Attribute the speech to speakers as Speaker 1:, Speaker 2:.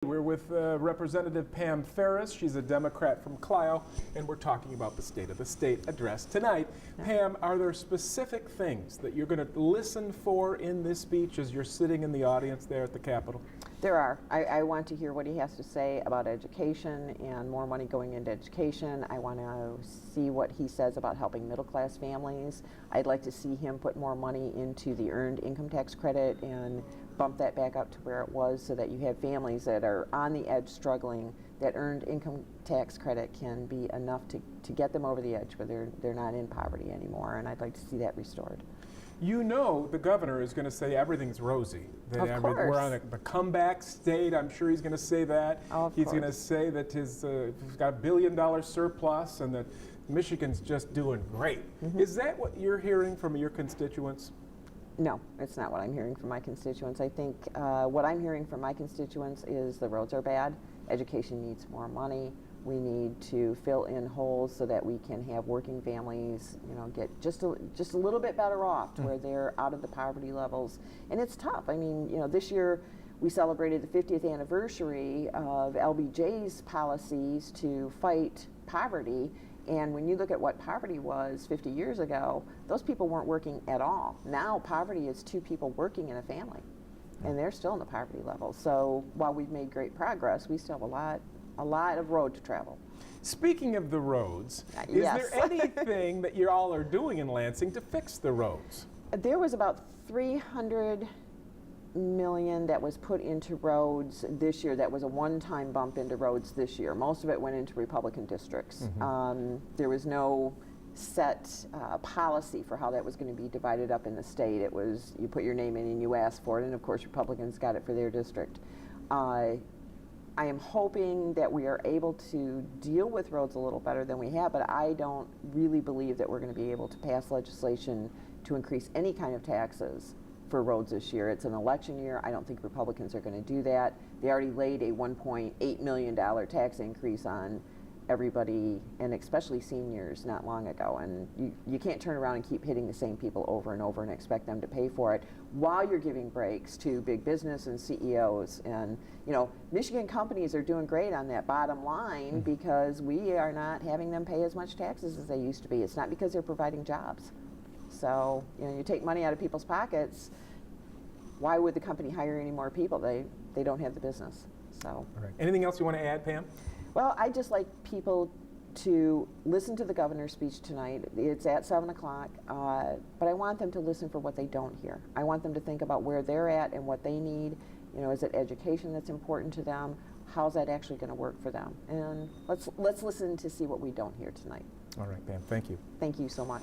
Speaker 1: We're with Representative Pam Faris. She's a Democrat from Clio, and we're talking about the State of the State address tonight. Pam, are there specific things that you're going to listen for in this speech as you're sitting in the audience there at the Capitol?
Speaker 2: There are. I want to hear what he has to say about education and more money going into education. I want to see what he says about helping middle-class families. I'd like to see him put more money into the earned income tax credit and bump that back up to where it was so that you have families that are on the edge struggling. That earned income tax credit can be enough to get them over the edge where they're not in poverty anymore, and I'd like to see that restored.
Speaker 1: You know the governor is going to say everything's rosy. That
Speaker 2: Of course.
Speaker 1: We're on a comeback state. I'm sure he's going to say that. He's going to say that he's got $1 billion surplus and that Michigan's just doing great. Is that what you're hearing from your constituents?
Speaker 2: No, it's not what I'm hearing from my constituents. I think what I'm hearing from my constituents is the roads are bad, education needs more money, we need to fill in holes so that we can have working families, get just a little bit better off to where they're out of the poverty levels. And it's tough. I mean, this year we celebrated the 50th anniversary of LBJ's policies to fight poverty. And when you look at what poverty was 50 years ago, those people weren't working at all. Now poverty is two people working in a family, and they're still in the poverty level. So while we've made great progress, we still have a lot of road to travel.
Speaker 1: Speaking of the roads, is
Speaker 2: Yes.
Speaker 1: there anything that you all are doing in Lansing to fix the roads?
Speaker 2: There was about $300 million that was put into roads this year. That was a one-time bump into roads this year. Most of it went into Republican districts. There was no set policy for how that was going to be divided up in the state. It was you put your name in and you asked for it, and of course Republicans got it for their district. I am hoping that we are able to deal with roads a little better than we have, but I don't really believe that we're going to be able to pass legislation to increase any kind of taxes for roads this year. It's an election year. I don't think Republicans are going to do that. They already laid a $1.8 million tax increase on everybody, and especially seniors, not long ago. And you can't turn around and keep hitting the same people over and over and expect them to pay for it while you're giving breaks to big business and CEOs. And Michigan companies are doing great on that bottom line because we are not having them pay as much taxes as they used to be. It's not because they're providing jobs. So you take money out of people's pockets. Why would the company hire any more people? They don't have the business. So.
Speaker 1: All right. Anything else you want to add, Pam?
Speaker 2: Well, I'd just like people to listen to the governor's speech tonight. It's at 7 o'clock, but I want them to listen for what they don't hear. I want them to think about where they're at and what they need. Is it education that's important to them? How's that actually going to work for them? And let's listen to see what we don't hear tonight.
Speaker 1: All right, Pam. Thank you.
Speaker 2: Thank you so much.